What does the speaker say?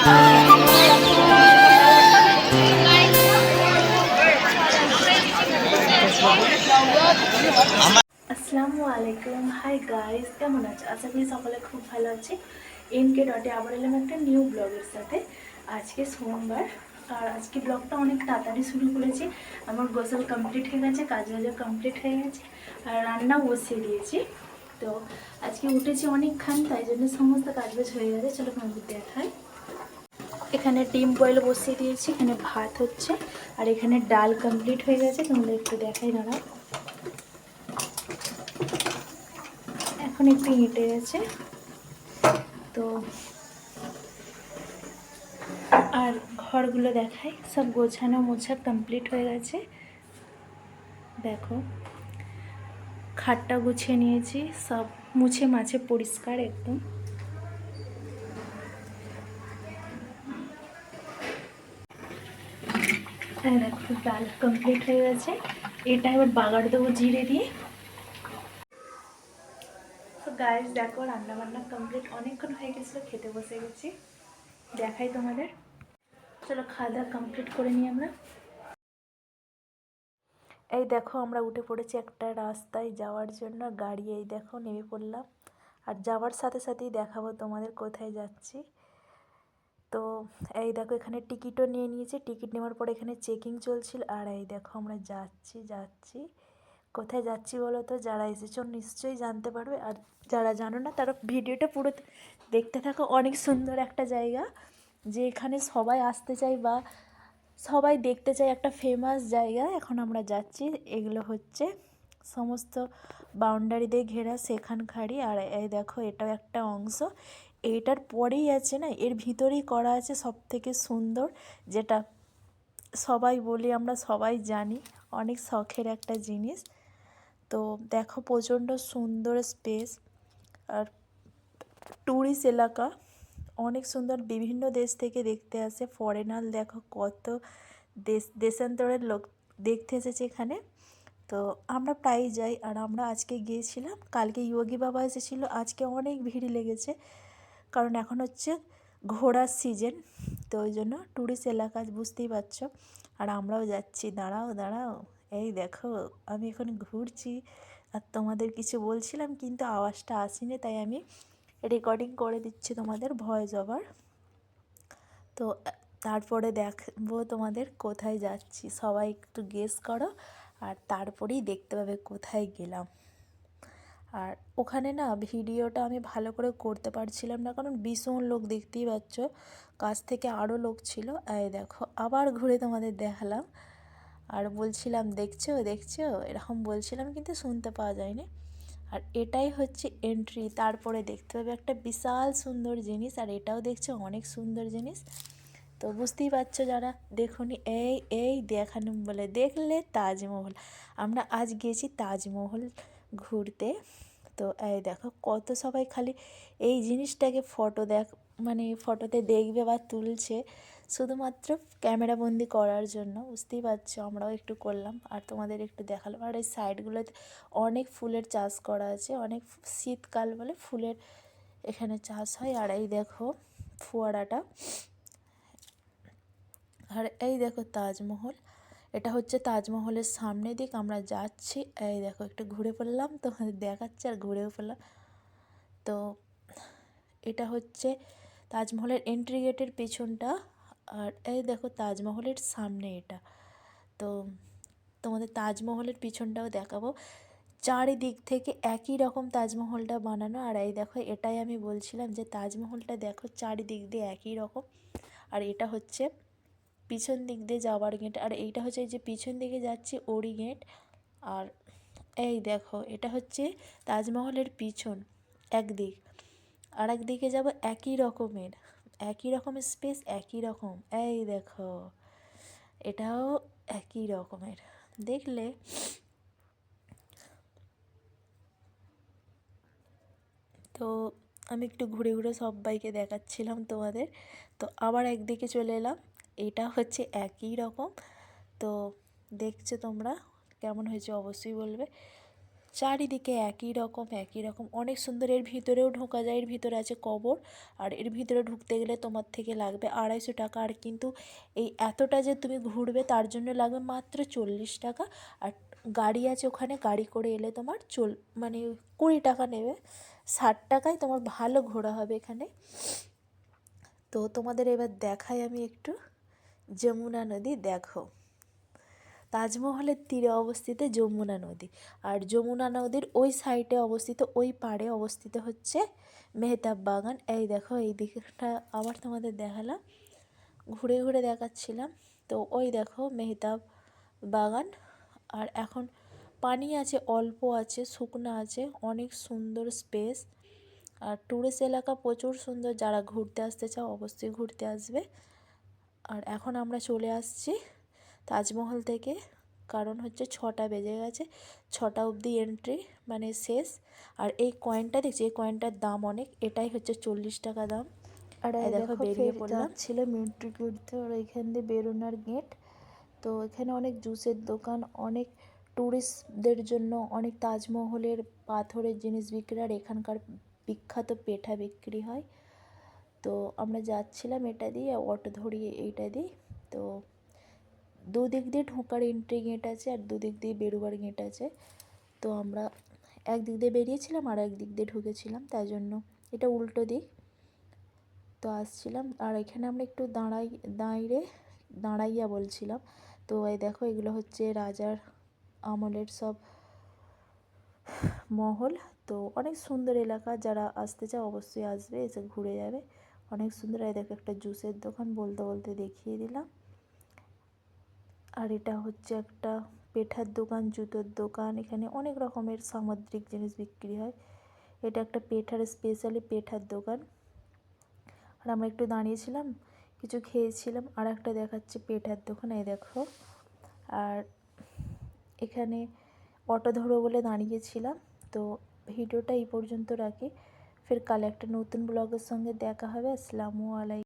আসসালামু আলাইকুম, hi guys, কেমন আছো? আশা করি সকলে খুব ভালো আছে। এনকে ডটে আবার এলাম একটা নিউ ব্লগের সাথে। আজকে সোমবার, আর আজকে ব্লগটা অনেক তাড়াতাড়ি শুরু করেছি। আমার গোসল কমপ্লিট হয়ে গেছে, কাজ কমপ্লিট হয়ে গেছে, আর রান্নাও বসিয়ে দিয়েছি। তো আজকে উঠেছি অনেকক্ষণ, তাই জন্য সমস্ত কাজবাজ হয়ে গেছে। চলো তোমাদের দেখাই। এখানে ডিম বয়েল বসিয়ে দিয়েছি, এখানে ভাত হচ্ছে, আর এখানে ডাল কমপ্লিট হয়ে গেছে। তোমাদের একটু দেখাই দাঁড়াও। এখন একটু হেঁটে গেছে তো, আর ঘরগুলো দেখাই, সব গোছানো মোছা কমপ্লিট হয়ে গেছে। দেখো, খাটটা গুছিয়ে নিয়েছি, সব মুছে মাছে পরিষ্কার একদম। দেখো, ডাল কমপ্লিট হয়ে গেছে। এটা এবার বাগার দেবো জিরে দিয়ে। তো গাইস দেখো, রান্না বান্না কমপ্লিট, অনেকক্ষণ হয়ে গেছিলো, খেতে বসে গেছি। দেখাই তোমাদের। চলো খাওয়া দাওয়া কমপ্লিট করে নিই আমরা। এই দেখো, আমরা উঠে পড়েছি একটা রাস্তায় যাওয়ার জন্য, গাড়ি এই দেখো নেমে পড়লাম। আর যাওয়ার সাথে সাথেই দেখাবো তোমাদের কোথায় যাচ্ছি। তো এই দেখো, এখানে টিকিটও নিয়ে নিয়েছি। টিকিট নেওয়ার পরে এখানে চেকিং চলছিল। আর এই দেখো, আমরা যাচ্ছি কোথায় যাচ্ছি বলো তো? যারা এসেছো নিশ্চয়ই জানতে পারবে, আর যারা জানো না তারা ভিডিওটা পুরো দেখতে থাকো। অনেক সুন্দর একটা জায়গা, যে এখানে সবাই আসতে চায় বা সবাই দেখতে চায়, একটা ফেমাস জায়গা। এখন আমরা যাচ্ছি। এগুলো হচ্ছে সমস্ত বাউন্ডারি দিয়ে ঘেরা সেখানকারই। আর এই দেখো, এটাও একটা অংশ। এইটার পরেই আছে না, এর ভিতরেই করা আছে সব থেকে সুন্দর, যেটা সবাই বলি, আমরা সবাই জানি, অনেক শখের একটা জিনিস। তো দেখো, প্রচণ্ড সুন্দর স্পেস, আর ট্যুরিস্ট এলাকা, অনেক সুন্দর। বিভিন্ন দেশ থেকে দেখতে আসে ফরেনার। দেখো কত দেশান্তরের লোক দেখতে এসেছে এখানে। তো আমরা প্রায়ই যাই, আর আমরা আজকে গিয়েছিলাম। কালকে যোগী বাবা এসেছিলো, আজকে অনেক ভিড় লেগেছে, কারণ এখন হচ্ছে ঘোরার সিজন। তো ওই জন্য ট্যুরিস্ট এলাকা, বুঝতেই পারছো। আর আমরাও যাচ্ছি। দাঁড়াও, এই দেখো, আমি এখন ঘুরছি আর তোমাদের কিছু বলছিলাম, কিন্তু আওয়াজটা আসেনি, তাই আমি রেকর্ডিং করে দিচ্ছি তোমাদের ভয়েস ওভার। তো তারপরে দেখবো তোমাদের কোথায় যাচ্ছি, সবাই একটু গেস করো, আর তারপরেই দেখতে পাবে কোথায় গেলাম। আর ওখানে না ভিডিওটা আমি ভালো করে করতে পারছিলাম না, কারণ ভীষণ লোক, দেখতেই পাচ্ছ, কাছ থেকে আরও লোক ছিল। এই দেখো, আবার ঘুরে তোমাদের দেখালাম, আর বলছিলাম দেখছো এরকম বলছিলাম, কিন্তু শুনতে পাওয়া যায়নি। আর এটাই হচ্ছে এন্ট্রি। তারপরে দেখতে পাবে একটা বিশাল সুন্দর জিনিস, আর এটাও দেখছো অনেক সুন্দর জিনিস। তো বুঝতেই পারছো যারা দেখোনি, এই দেখানো বলে দেখলে তাজমহল। আমরা আজ গিয়েছি তাজমহল ঘুরতে। তো এই দেখো, কত সবাই খালি এই জিনিসটাকে মানে ফটোতে দেখবে বা তুলছে, শুধুমাত্র ক্যামেরাবন্দি করার জন্য। বুঝতেই পারছো, আমরাও একটু করলাম, আর তোমাদের একটু দেখালাম। আর এই সাইডগুলোতে অনেক ফুলের চাষ করা আছে, অনেক শীতকাল বলে ফুলের এখানে চাষ হয়। আর এই দেখো ফোয়ারাটা, আর এই দেখো তাজমহল। এটা হচ্ছে তাজমহলের সামনে দিক, আমরা যাচ্ছি। এই দেখো, একটু ঘুরে পড়লাম, তোমাদের দেখাচ্ছে, আর ঘুরেও পড়লাম। তো এটা হচ্ছে তাজমহলের এন্ট্রি গেটের পেছনটা, আর এই দেখো তাজমহলের সামনে এটা। তো তোমাদের তাজমহলের পিছনটাও দেখাবো। চারিদিক থেকে একই রকম তাজমহলটা বানানো। আর এই দেখো, এটাই আমি বলছিলাম যে তাজমহলটা দেখো চারিদিক দিয়ে একই রকম। আর এটা হচ্ছে পিছন দিক দিয়ে যাওয়ার গেট, আর এইটা হচ্ছে যে পিছন দিকে যাচ্ছি ওরি গেট। আর এই দেখো, এটা হচ্ছে তাজমহলের পিছন একদিক, আর একদিকে যাব একই রকমের স্পেস, একই রকম। এই দেখো, এটাও একই রকমের, দেখলে। তো আমি একটু ঘুরে ঘুরে সবাইকে দেখাচ্ছিলাম তোমাদের। তো আবার একদিকে চলে এলাম, এটা হচ্ছে একই রকম। তো দেখছো তোমরা, কেমন হয়েছে অবশ্যই বলবে। চারিদিকে একই রকম অনেক সুন্দর। এর ভিতরেও ঢোকা যায়, এর ভিতরে আছে কবর। আর এর ভিতরে ঢুকতে গেলে তোমার থেকে লাগবে 250 টাকা। আর কিন্তু এই এতটা যে তুমি ঘুরবে তার জন্য লাগবে মাত্র 40 টাকা। আর গাড়ি আছে ওখানে, গাড়ি করে এলে তোমার 20 টাকা নেবে। 60 টাকায় তোমার ভালো ঘোরা হবে এখানে। তো তোমাদের এবার দেখাই আমি একটু যমুনা নদী। দেখো, তাজমহলের তীরে অবস্থিত যমুনা নদী। আর যমুনা নদীর ওই সাইডে অবস্থিত, ওই পাড়ে অবস্থিত হচ্ছে মেহতাব বাগান। এই দেখো, এই দিকটা আবার তোমাদের দেখালাম, ঘুরে ঘুরে দেখাচ্ছিলাম। তো ওই দেখো মেহতাব বাগান। আর এখন পানি আছে, অল্প আছে, শুকনো আছে, অনেক সুন্দর স্পেস। আর ট্যুরিস্ট এলাকা প্রচুর সুন্দর, যারা ঘুরতে আসতে চাও অবশ্যই ঘুরতে আসবে। আর এখন আমরা চলে আসছি তাজমহল থেকে, কারণ হচ্ছে 6টা বেজে গেছে, 6টা অবধি এন্ট্রি শেষ। আর এই কয়েনটা দেখছি, এই কয়েনটার দাম অনেক, এটাই হচ্ছে 40 টাকা দাম। আর এই দেখো বেরিয়ে পড়লাম, ছিল মিন্টু ঘুরতে। আর এখান দিয়ে বেরোনোর গেট। তো এখানে অনেক জুসের দোকান, অনেক ট্যুরিস্টদের জন্য অনেক তাজমহলের পাথরের জিনিস বিক্রি। আর এখানকার বিখ্যাত পেঠা বিক্রি হয়। তো আমরা যাচ্ছিলাম এটা দিয়ে, অটো ধরিয়ে এইটা দিয়ে। তো দুদিক দিয়ে ঢোকার এন্ট্রি গেট আছে আর দুদিক দিয়ে বেরোবার গেট আছে। তো আমরা একদিক দিয়ে বেরিয়েছিলাম আর একদিক দিয়ে ঢুকেছিলাম, তাই জন্য এটা উল্টো দিক। তো আসছিলাম, আর এখানে আমরা একটু দাঁড়াইয়া বলছিলাম। তো এই দেখো, এগুলো হচ্ছে রাজার আমলের সব মহল। তো অনেক সুন্দর এলাকা, যারা আসতে চাও অবশ্যই আসবে, এসে ঘুরে যাবে, অনেক সুন্দর। এই দেখো একটা জুসের দোকান, বলতে বলতে দেখিয়ে দিলাম। আর এটা হচ্ছে একটা পেঠার দোকান, জুতোর দোকান, এখানে অনেক রকমের সামুদ্রিক জিনিস বিক্রি হয়। এটা একটা পেঠার, স্পেশালি পেঠার দোকান। আর আমরা একটু দাঁড়িয়েছিলাম, কিছু খেয়েছিলাম। আর একটা দেখাচ্ছে পেঠার দোকান, এই দেখো। আর এখানে অটো ধরবো বলে দাঁড়িয়েছিলাম। তো ভিডিওটা এই পর্যন্ত রাখি, ফের কাল একটা নতুন ব্লগের সঙ্গে দেখা হবে। আসসালামু আলাইকুম।